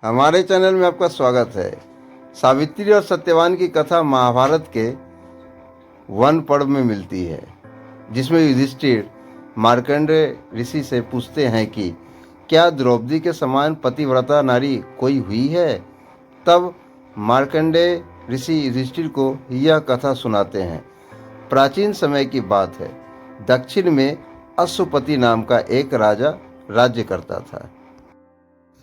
हमारे चैनल में आपका स्वागत है। सावित्री और सत्यवान की कथा महाभारत के वन पर्व में मिलती है, जिसमें युधिष्ठिर मार्कंडेय ऋषि से पूछते हैं कि क्या द्रौपदी के समान पतिव्रता नारी कोई हुई है। तब मार्कंडेय ऋषि युधिष्ठिर को यह कथा सुनाते हैं। प्राचीन समय की बात है। दक्षिण में अश्वपति नाम का एक राजा राज्य करता था।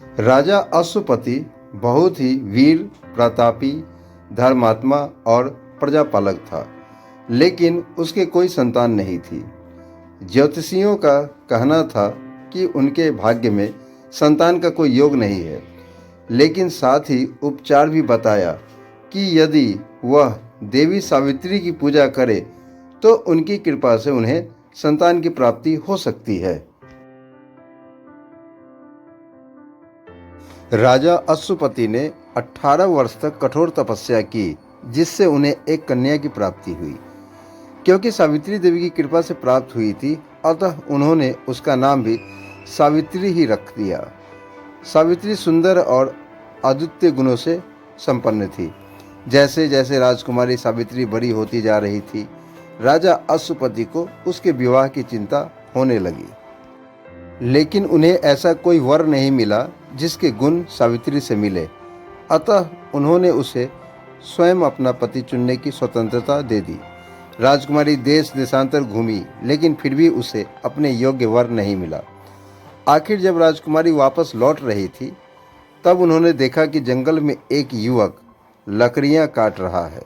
राजा अश्वपति बहुत ही वीर प्रतापी, धर्मात्मा और प्रजापालक था, लेकिन उसके कोई संतान नहीं थी। ज्योतिषियों का कहना था कि उनके भाग्य में संतान का कोई योग नहीं है, लेकिन साथ ही उपचार भी बताया कि यदि वह देवी सावित्री की पूजा करे तो उनकी कृपा से उन्हें संतान की प्राप्ति हो सकती है। राजा अश्वपति ने 18 वर्ष तक कठोर तपस्या की, जिससे उन्हें एक कन्या की प्राप्ति हुई। क्योंकि सावित्री देवी की कृपा से प्राप्त हुई थी, अतः उन्होंने उसका नाम भी सावित्री ही रख दिया। सावित्री सुंदर और अद्वितीय गुणों से संपन्न थी। जैसे जैसे राजकुमारी सावित्री बड़ी होती जा रही थी, राजा अश्वपति को उसके विवाह की चिंता होने लगी। लेकिन उन्हें ऐसा कोई वर नहीं मिला जिसके गुण सावित्री से मिले। अतः उन्होंने उसे स्वयं अपना पति चुनने की स्वतंत्रता दे दी। राजकुमारी देश देशांतर घूमी, लेकिन फिर भी उसे अपने योग्य वर नहीं मिला। आखिर जब राजकुमारी वापस लौट रही थी, तब उन्होंने देखा कि जंगल में एक युवक लकड़ियां काट रहा है।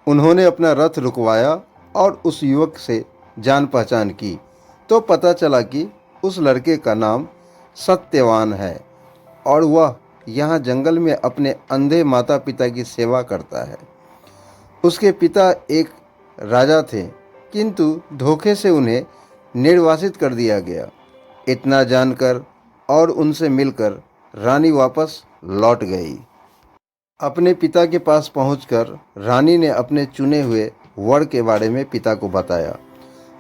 उन्होंने अपना रथ रुकवाया और उस युवक से जान पहचान की, तो पता चला कि उस लड़के का नाम सत्यवान है और वह यहाँ जंगल में अपने अंधे माता पिता की सेवा करता है। उसके पिता एक राजा थे, किंतु धोखे से उन्हें निर्वासित कर दिया गया। इतना जानकर और उनसे मिलकर रानी वापस लौट गई। अपने पिता के पास पहुंचकर रानी ने अपने चुने हुए वर के बारे में पिता को बताया।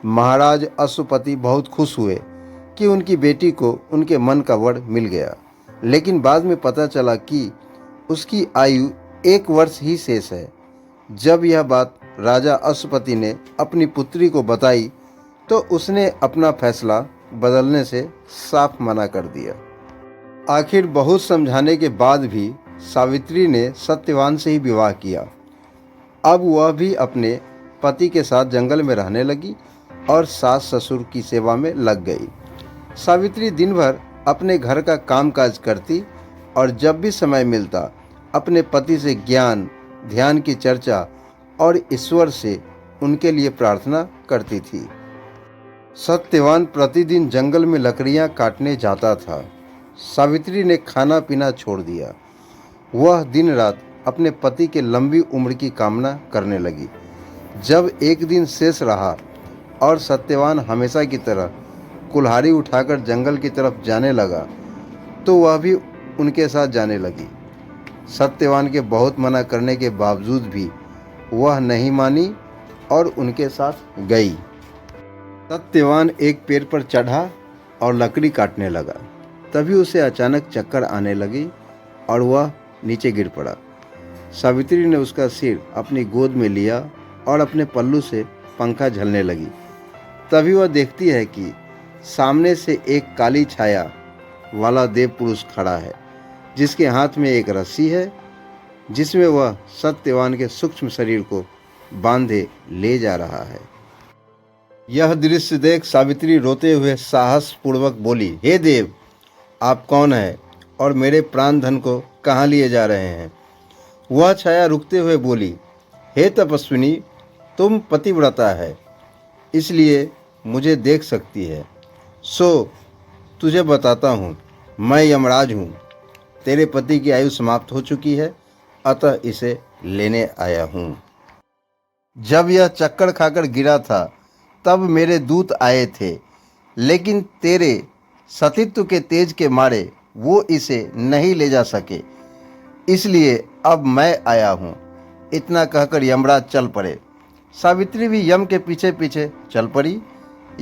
महाराज अश्वपति बहुत खुश हुए कि उनकी बेटी को उनके मन का वर मिल गया, लेकिन बाद में पता चला कि उसकी आयु 1 वर्ष ही शेष है। जब यह बात राजा अश्वपति ने अपनी पुत्री को बताई, तो उसने अपना फैसला बदलने से साफ मना कर दिया। आखिर बहुत समझाने के बाद भी सावित्री ने सत्यवान से ही विवाह किया। अब वह भी अपने पति के साथ जंगल में रहने लगी और सास ससुर की सेवा में लग गई। सावित्री दिन भर अपने घर का कामकाज करती और जब भी समय मिलता अपने पति से ज्ञान, ध्यान की चर्चा और ईश्वर से उनके लिए प्रार्थना करती थी। सत्यवान प्रतिदिन जंगल में लकड़ियां काटने जाता था। सावित्री ने खाना पीना छोड़ दिया। वह दिन रात अपने पति के लंबी उम्र की कामना करने लगी। जब एक दिन शेष रहा और सत्यवान हमेशा की तरह कुल्हाड़ी उठाकर जंगल की तरफ जाने लगा, तो वह भी उनके साथ जाने लगी। सत्यवान के बहुत मना करने के बावजूद भी वह नहीं मानी और उनके साथ गई। सत्यवान एक पेड़ पर चढ़ा और लकड़ी काटने लगा। तभी उसे अचानक चक्कर आने लगी और वह नीचे गिर पड़ा। सावित्री ने उसका सिर अपनी गोद में लिया और अपने पल्लू से पंखा झलने लगी। तभी वह देखती है कि सामने से एक काली छाया वाला देव पुरुष खड़ा है, जिसके हाथ में एक रस्सी है, जिसमें वह सत्यवान के सूक्ष्म शरीर को बांधे ले जा रहा है। यह दृश्य देख सावित्री रोते हुए साहस पूर्वक बोली, हे देव, आप कौन हैं और मेरे प्राण धन को कहाँ लिए जा रहे हैं। वह छाया रुकते हुए बोली, हे तपस्विनी, तुम पतिव्रता है, इसलिए मुझे देख सकती है। सो तुझे बताता हूँ, मैं यमराज हूँ। तेरे पति की आयु समाप्त हो चुकी है, अतः इसे लेने आया हूँ। जब यह चक्कर खाकर गिरा था, तब मेरे दूत आए थे, लेकिन तेरे सतीत्व के तेज के मारे वो इसे नहीं ले जा सके, इसलिए अब मैं आया हूँ। इतना कहकर यमराज चल पड़े। सावित्री भी यम के पीछे पीछे चल पड़ी।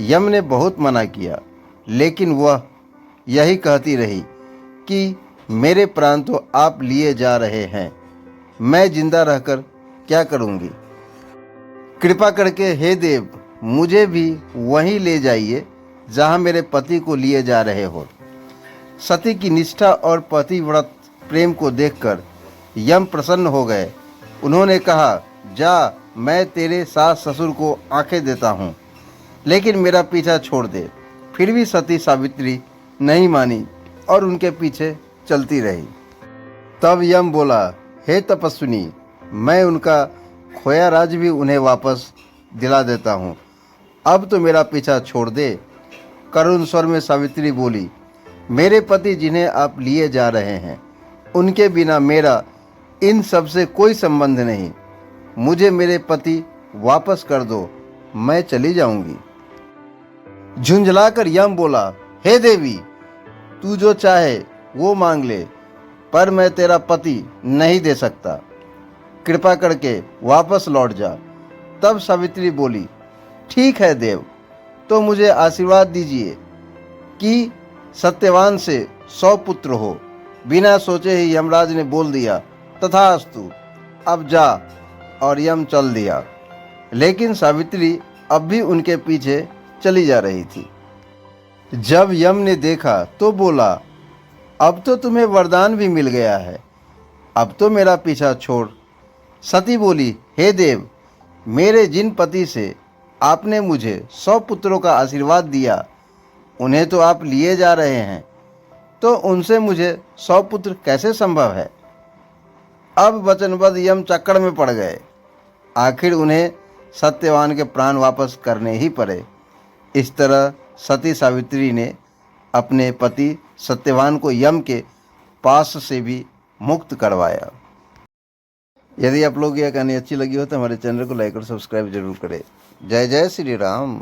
यम ने बहुत मना किया, लेकिन वह यही कहती रही कि मेरे प्राण तो आप लिए जा रहे हैं, मैं जिंदा रहकर क्या करूंगी? कृपा करके हे देव, मुझे भी वहीं ले जाइए जहां मेरे पति को लिए जा रहे हो। सती की निष्ठा और पतिव्रत प्रेम को देखकर यम प्रसन्न हो गए। उन्होंने कहा, जा, मैं तेरे सास ससुर को आंखें देता हूँ, लेकिन मेरा पीछा छोड़ दे। फिर भी सती सावित्री नहीं मानी और उनके पीछे चलती रही। तब यम बोला, हे तपस्विनी, मैं उनका खोया राज भी उन्हें वापस दिला देता हूँ, अब तो मेरा पीछा छोड़ दे। करुण स्वर में सावित्री बोली, मेरे पति जिन्हें आप लिए जा रहे हैं, उनके बिना मेरा इन सब से कोई संबंध नहीं। मुझे मेरे पति वापस कर दो, मैं चली जाऊंगी। झुंझलाकर यम बोला, हे देवी, तू जो चाहे वो मांग ले, पर मैं तेरा पति नहीं दे सकता। कृपा करके वापस लौट जा। तब सावित्री बोली, ठीक है देव, तो मुझे आशीर्वाद दीजिए कि सत्यवान से 100 पुत्र हो। बिना सोचे ही यमराज ने बोल दिया, तथास्तु, अब जा। और यम चल दिया। लेकिन सावित्री अब भी उनके पीछे चली जा रही थी। जब यम ने देखा तो बोला, अब तो तुम्हें वरदान भी मिल गया है, अब तो मेरा पीछा छोड़। सती बोली, हे देव, मेरे जिन पति से आपने मुझे 100 पुत्रों का आशीर्वाद दिया, उन्हें तो आप लिए जा रहे हैं, तो उनसे मुझे 100 पुत्र कैसे संभव है? अब वचनबद्ध यम चक्कर में पड़ गए। आखिर उन्हें सत्यवान के प्राण वापस करने ही पड़े। इस तरह सती सावित्री ने अपने पति सत्यवान को यम के पास से भी मुक्त करवाया। यदि आप लोग यह कहानी अच्छी लगी हो तो हमारे चैनल को लाइक और सब्सक्राइब जरूर करें। जय जय श्री राम।